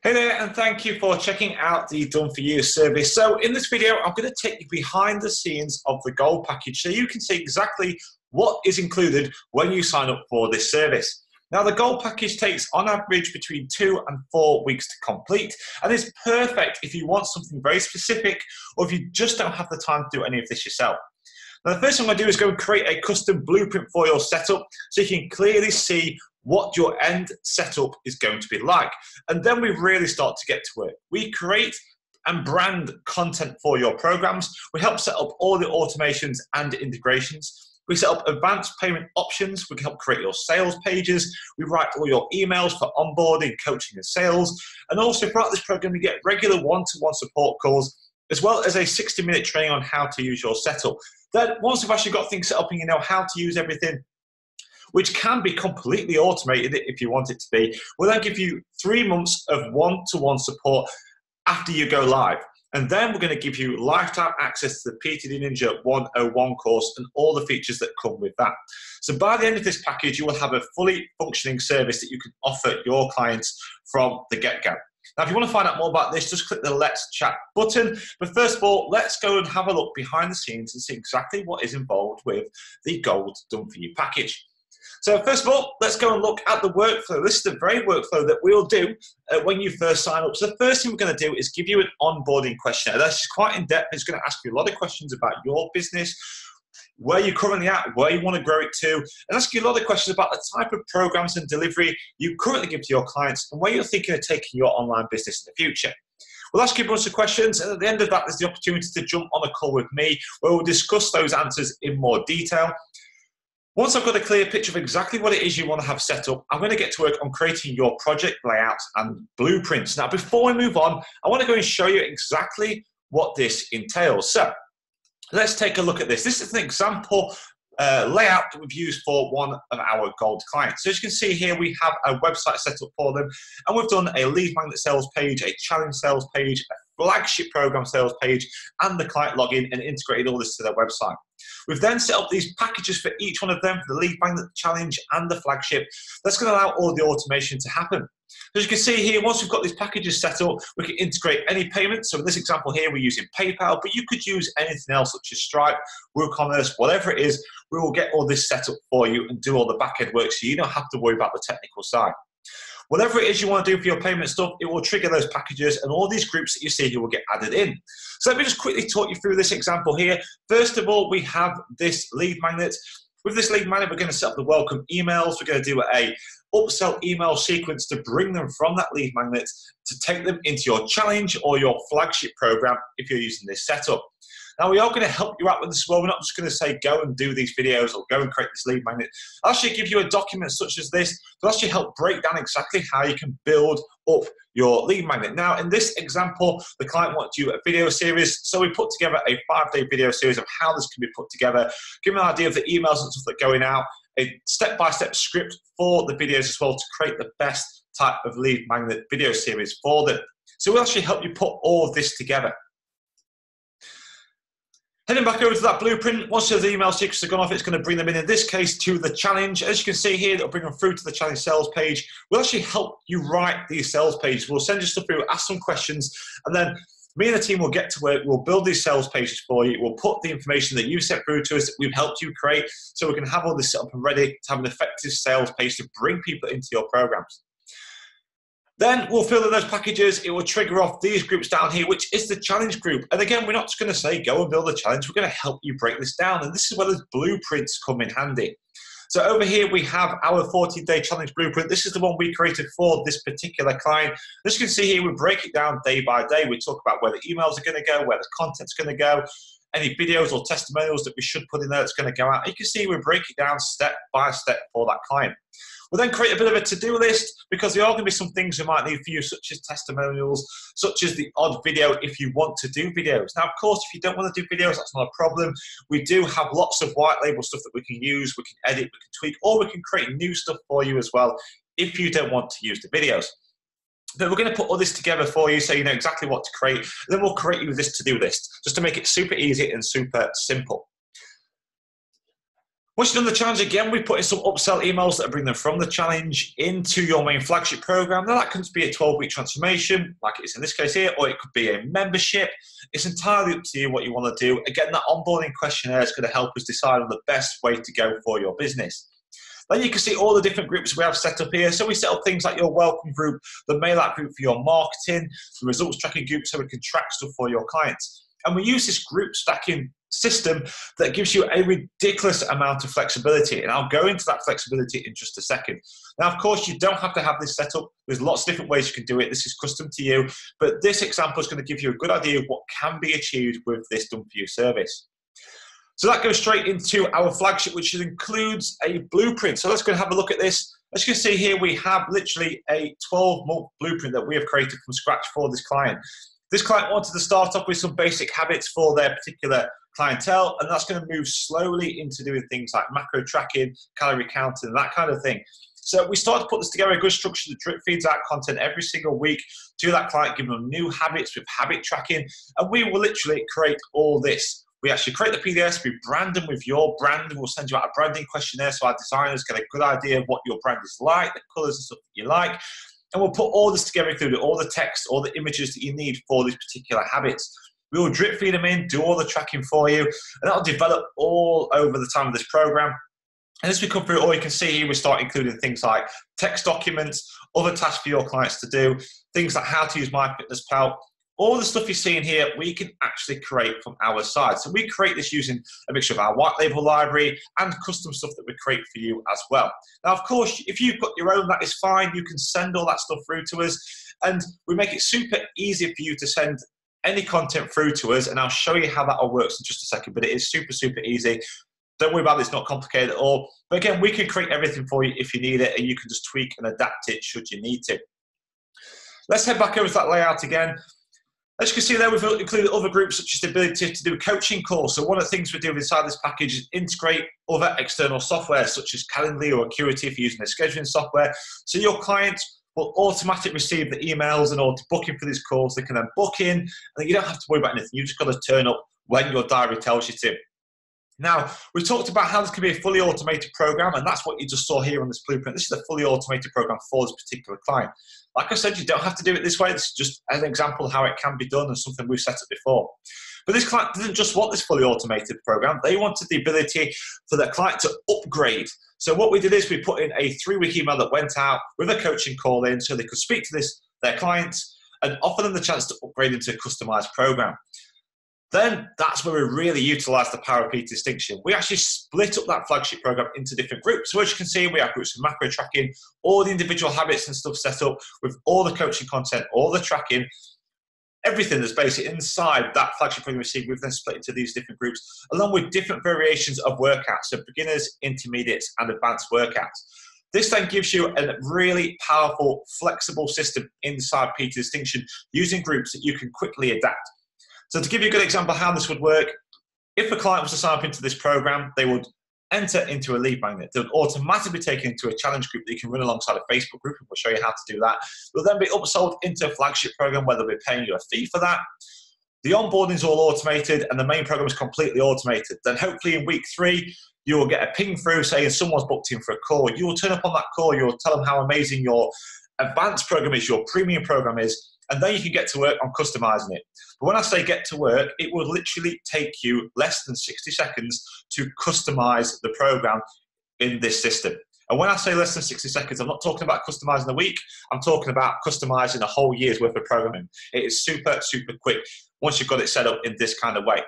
Hey there, and thank you for checking out the Done For You service. So in this video, I'm going to take you behind the scenes of the Gold package so you can see exactly what is included when you sign up for this service. Now, the Gold package takes on average between 2 and 4 weeks to complete, and is perfect if you want something very specific or if you just don't have the time to do any of this yourself. Now, the first thing I'm going to do is go and create a custom blueprint for your setup so you can clearly see what your end setup is going to be like. And then we really start to get to work. We create and brand content for your programs. We help set up all the automations and integrations. We set up advanced payment options. We can help create your sales pages. We write all your emails for onboarding, coaching, and sales. And also throughout this program, you get regular one-to-one support calls, as well as a 60-minute training on how to use your setup. Then once you've actually got things set up and you know how to use everything, which can be completely automated if you want it to be, we'll then give you 3 months of one-to-one support after you go live. And then we're going to give you lifetime access to the PTD Ninja 101 course and all the features that come with that. So by the end of this package, you will have a fully functioning service that you can offer your clients from the get-go. Now, if you want to find out more about this, just click the Let's Chat button. But first of all, let's go and have a look behind the scenes and see exactly what is involved with the Gold Done For You package. So first of all, let's go and look at the workflow. This is the very workflow that we'll do when you first sign up. So the first thing we're going to do is give you an onboarding questionnaire. That's just quite in-depth. It's going to ask you a lot of questions about your business, where you're currently at, where you want to grow it to, and ask you a lot of questions about the type of programs and delivery you currently give to your clients and where you're thinking of taking your online business in the future. We'll ask you a bunch of questions, and at the end of that, there's the opportunity to jump on a call with me where we'll discuss those answers in more detail. Once I've got a clear picture of exactly what it is you want to have set up, I'm going to get to work on creating your project layouts and blueprints. Now, before we move on, I want to go and show you exactly what this entails. So let's take a look at this. This is an example layout that we've used for one of our Gold clients. So as you can see here, we have a website set up for them, and we've done a lead magnet sales page, a challenge sales page, a flagship program sales page, and the client login, and integrated all this to their website. We've then set up these packages for each one of them, for the lead magnet, the challenge, and the flagship. That's going to allow all the automation to happen. As you can see here, once we've got these packages set up, we can integrate any payments. So in this example here, we're using PayPal, but you could use anything else such as Stripe, WooCommerce, whatever it is. We will get all this set up for you and do all the back-end work so you don't have to worry about the technical side. Whatever it is you want to do for your payment stuff, it will trigger those packages, and all these groups that you see here will get added in. So let me just quickly talk you through this example here. First of all, we have this lead magnet. With this lead magnet, we're going to set up the welcome emails. We're going to do a upsell email sequence to bring them from that lead magnet to take them into your challenge or your flagship program if you're using this setup. Now, we are going to help you out with this as well. We're not just going to say, go and do these videos or go and create this lead magnet. I'll actually give you a document such as this to actually help break down exactly how you can build up your lead magnet. Now, in this example, the client wants you a video series. So we put together a 5-day video series of how this can be put together, give them an idea of the emails and stuff that are going out, a step-by-step script for the videos as well to create the best type of lead magnet video series for them. So we'll actually help you put all of this together. Heading back over to that blueprint, once the email sequences have gone off, it's going to bring them in this case, to the challenge. As you can see here, it'll bring them through to the challenge sales page. We'll actually help you write these sales pages. We'll send you stuff through, ask some questions, and then me and the team will get to work. We'll build these sales pages for you. We'll put the information that you've sent through to us that we've helped you create so we can have all this set up and ready to have an effective sales page to bring people into your programs. Then we'll fill in those packages. It will trigger off these groups down here, which is the challenge group. And again, we're not just going to say, go and build a challenge. We're going to help you break this down. And this is where those blueprints come in handy. So over here, we have our 14-day challenge blueprint. This is the one we created for this particular client. As you can see here, we break it down day by day. We talk about where the emails are going to go, where the content's going to go, any videos or testimonials that we should put in there that's going to go out. You can see we break it down step by step for that client. We'll then create a bit of a to-do list because there are going to be some things we might need for you, such as testimonials, such as the odd video if you want to do videos. Now, of course, if you don't want to do videos, that's not a problem. We do have lots of white label stuff that we can use, we can edit, we can tweak, or we can create new stuff for you as well if you don't want to use the videos. But we're going to put all this together for you so you know exactly what to create. And then we'll create you this to-do list just to make it super easy and super simple. Once you've done the challenge, again, we put in some upsell emails that bring them from the challenge into your main flagship program. Now, that could be a 12-week transformation, like it is in this case here, or it could be a membership. It's entirely up to you what you want to do. Again, that onboarding questionnaire is going to help us decide on the best way to go for your business. Then you can see all the different groups we have set up here. So we set up things like your welcome group, the mail out group for your marketing, the results tracking group so we can track stuff for your clients. And we use this group stacking system that gives you a ridiculous amount of flexibility. And I'll go into that flexibility in just a second. Now, of course, you don't have to have this set up. There's lots of different ways you can do it. This is custom to you. But this example is going to give you a good idea of what can be achieved with this Done For You service. So that goes straight into our flagship, which includes a blueprint. So let's go and have a look at this. As you can see here, we have literally a 12-month blueprint that we have created from scratch for this client. This client wanted to start off with some basic habits for their particular clientele, and that's going to move slowly into doing things like macro tracking, calorie counting, that kind of thing. So we started to put this together, a good structure that drip feeds out content every single week to that client, giving them new habits with habit tracking, and we will literally create all this. We actually create the PDFs, we brand them with your brand, and we'll send you out a branding questionnaire so our designers get a good idea of what your brand is like, the colours and stuff that you like. And we'll put all this together, including all the text, all the images that you need for these particular habits. We will drip feed them in, do all the tracking for you, and that'll develop all over the time of this program. And as we come through, all you can see here, we start including things like text documents, other tasks for your clients to do, things like how to use MyFitnessPal. All the stuff you're seeing here, we can actually create from our side. So we create this using a mixture of our white label library and custom stuff that we create for you as well. Now, of course, if you've got your own, that is fine. You can send all that stuff through to us, and we make it super easy for you to send any content through to us, and I'll show you how that all works in just a second, but it is super, super easy. Don't worry about it, it's not complicated at all. But again, we can create everything for you if you need it, and you can just tweak and adapt it should you need to. Let's head back over to that layout again. As you can see there, we've included other groups such as the ability to do coaching calls. So one of the things we do inside this package is integrate other external software such as Calendly or Acuity if you're using a scheduling software. So your clients will automatically receive the emails in order to book in for these calls. They can then book in, and you don't have to worry about anything. You've just got to turn up when your diary tells you to. Now, we've talked about how this can be a fully automated program, and that's what you just saw here on this blueprint. This is a fully automated program for this particular client. Like I said, you don't have to do it this way. It's just an example of how it can be done and something we've set up before. But this client didn't just want this fully automated program. They wanted the ability for their client to upgrade. So what we did is we put in a 3-week email that went out with a coaching call in so they could speak to their clients and offer them the chance to upgrade into a customized program. Then that's where we really utilize the power of PT Distinction. We actually split up that flagship program into different groups. So as you can see, we have groups of macro tracking, all the individual habits and stuff set up with all the coaching content, all the tracking, everything that's basically inside that flagship program we see. We've then split into these different groups, along with different variations of workouts, so beginners, intermediates, and advanced workouts. This then gives you a really powerful, flexible system inside PT Distinction using groups that you can quickly adapt. So to give you a good example of how this would work, if a client was to sign up into this program, they would enter into a lead magnet. They would automatically be taken into a challenge group that you can run alongside a Facebook group, and we'll show you how to do that. They'll then be upsold into a flagship program where they'll be paying you a fee for that. The onboarding is all automated, and the main program is completely automated. Then hopefully in week 3, you will get a ping through saying someone's booked in for a call. You will turn up on that call. You will tell them how amazing your advanced program is, your premium program is, and then you can get to work on customizing it. But when I say get to work, it will literally take you less than 60 seconds to customize the program in this system. And when I say less than 60 seconds, I'm not talking about customizing a week. I'm talking about customizing a whole year's worth of programming. It is super, super quick once you've got it set up in this kind of way.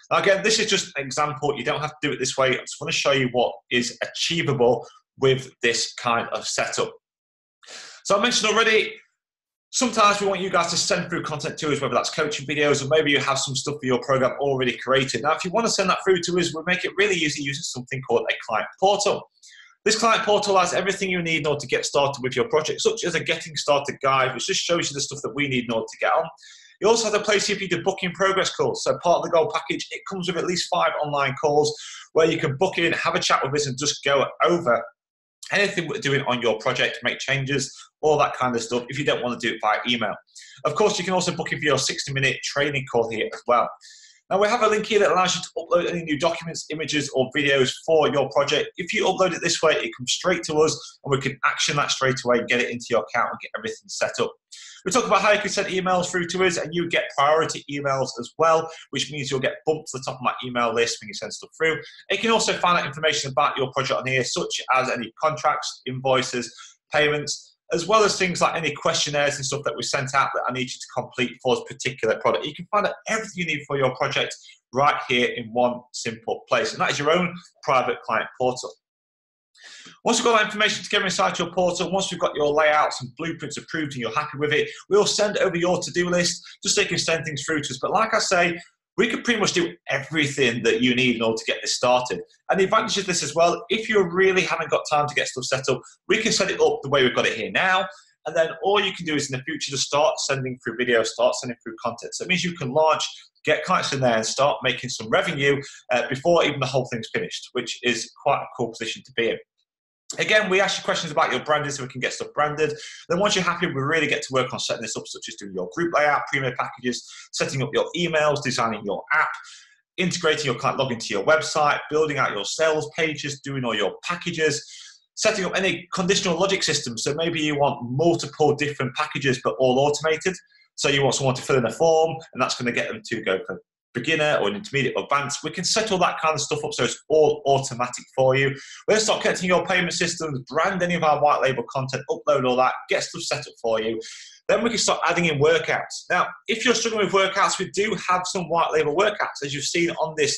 Now, again, this is just an example. You don't have to do it this way. I just want to show you what is achievable with this kind of setup. So I mentioned already, sometimes we want you guys to send through content to us, whether that's coaching videos or maybe you have some stuff for your program already created. Now, if you want to send that through to us, we'll make it really easy using something called a client portal. This client portal has everything you need in order to get started with your project, such as a getting started guide, which just shows you the stuff that we need in order to get on. You also have a place here for you to book in progress calls. So part of the Gold package, it comes with at least 5 online calls where you can book in, have a chat with us and just go over anything we're doing on your project, make changes, all that kind of stuff, if you don't want to do it via email. Of course, you can also book in for your 60-minute training call here as well. Now we have a link here that allows you to upload any new documents, images or videos for your project. If you upload it this way, it comes straight to us and we can action that straight away and get it into your account and get everything set up. We talk about how you can send emails through to us and you get priority emails as well, which means you'll get bumped to the top of my email list when you send stuff through. And you can also find out information about your project on here, such as any contracts, invoices, payments, as well as things like any questionnaires and stuff that we sent out that I need you to complete for this particular product. You can find out everything you need for your project right here in one simple place, and that is your own private client portal. Once we've got that information together inside your portal, once we've got your layouts and blueprints approved and you're happy with it, we'll send over your to-do list just so you can send things through to us. But like I say, we can pretty much do everything that you need in order to get this started. And the advantage of this as well, if you really haven't got time to get stuff set up, we can set it up the way we've got it here now. And then all you can do is in the future just start sending through videos, start sending through content. So it means you can launch, get clients in there and start making some revenue before even the whole thing's finished, which is quite a cool position to be in. Again, we ask you questions about your branding so we can get stuff branded. Then once you're happy, we really get to work on setting this up, such as doing your group layout, Primo packages, setting up your emails, designing your app, integrating your client login to your website, building out your sales pages, doing all your packages, setting up any conditional logic systems. So maybe you want multiple different packages, but all automated. So you want someone to fill in a form, and that's going to get them to go for beginner or an intermediate or advanced. We can set all that kind of stuff up so it's all automatic for you. We're going to start connecting your payment systems, brand any of our white label content, upload all that, get stuff set up for you. Then we can start adding in workouts. Now, if you're struggling with workouts, we do have some white label workouts. As you've seen on this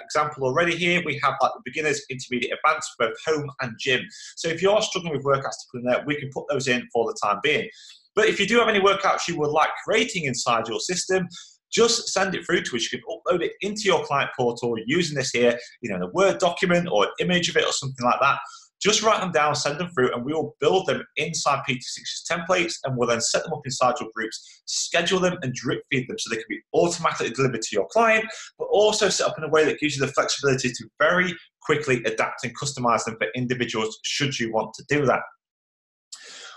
example already here, we have like the beginners, intermediate, advanced, both home and gym. So if you're struggling with workouts to put in there, we can put those in for the time being. But if you do have any workouts you would like creating inside your system, just send it through to us. You can upload it into your client portal using this here, in a Word document or an image of it or something like that. Just write them down, send them through, and we will build them inside PT6's templates, and we'll then set them up inside your groups, schedule them and drip feed them so they can be automatically delivered to your client, but also set up in a way that gives you the flexibility to very quickly adapt and customize them for individuals should you want to do that.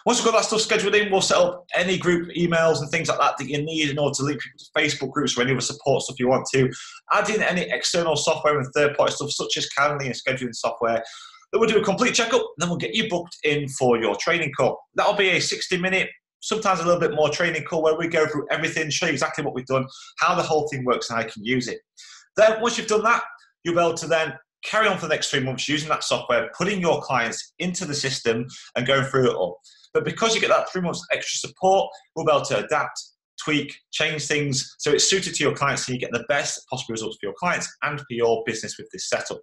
Once we've got that stuff scheduled in, we'll set up any group emails and things like that that you need in order to link people to Facebook groups or any other support stuff you want to. Add in any external software and third-party stuff such as Calendly and scheduling software. Then we'll do a complete checkup, and then we'll get you booked in for your training call. That'll be a 60-minute, sometimes a little bit more training call where we go through everything, show you exactly what we've done, how the whole thing works and how you can use it. Then once you've done that, you'll be able to then carry on for the next 3 months using that software, putting your clients into the system and going through it all. But because you get that 3 months extra support, we'll be able to adapt, tweak, change things so it's suited to your clients so you get the best possible results for your clients and for your business with this setup.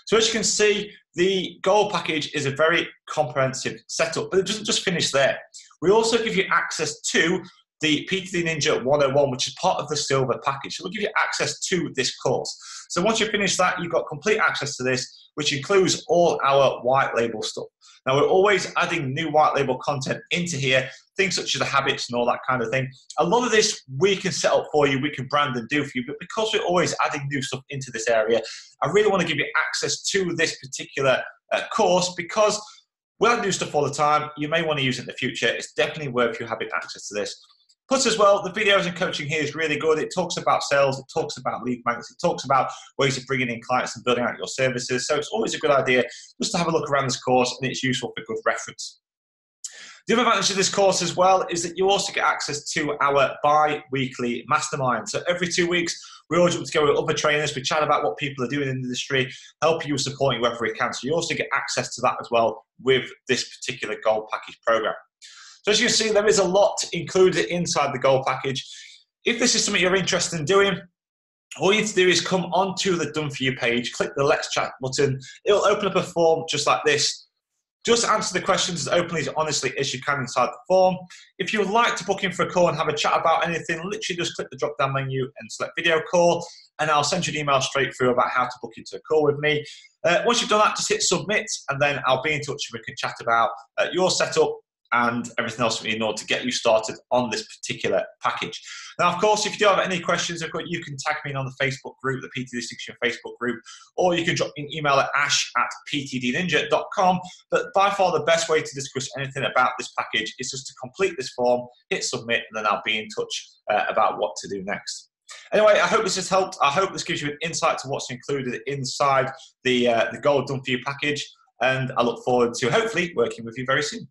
So as you can see, the Gold package is a very comprehensive setup, but it doesn't just finish there. We also give you access to the PTD Ninja 101, which is part of the Silver package. So we'll give you access to this course. So once you finish that, you've got complete access to this, which includes all our white label stuff. Now, we're always adding new white label content into here, things such as the habits and all that kind of thing. A lot of this we can set up for you, we can brand and do for you, but because we're always adding new stuff into this area, I really want to give you access to this particular course because we'll add new stuff all the time. You may want to use it in the future. It's definitely worth you having access to this. Plus as well, the videos and coaching here is really good. It talks about sales, it talks about lead magnets, it talks about ways of bringing in clients and building out your services. So it's always a good idea just to have a look around this course, and it's useful for good reference. The other advantage of this course as well is that you also get access to our bi-weekly mastermind. So every 2 weeks, we always jump together with other trainers. We chat about what people are doing in the industry, helping you, supporting wherever we can. So you also get access to that as well with this particular Gold package program. So as you can see, there is a lot included inside the Gold package. If this is something you're interested in doing, all you need to do is come onto the Done For You page, click the Let's Chat button. It'll open up a form just like this. Just answer the questions as openly as honestly as you can inside the form. If you would like to book in for a call and have a chat about anything, literally just click the drop-down menu and select video call, and I'll send you an email straight through about how to book into a call with me. Once you've done that, just hit submit, and then I'll be in touch and we can chat about your setup and everything else in order to get you started on this particular package. Now, of course, if you do have any questions, you can tag me in on the Facebook group, the PT Distinction Facebook group, or you can drop me an email at ash@ptdninja.com. But by far the best way to discuss anything about this package is just to complete this form, hit submit, and then I'll be in touch about what to do next. Anyway, I hope this has helped. I hope this gives you an insight to what's included inside the Gold Done For You package, and I look forward to hopefully working with you very soon.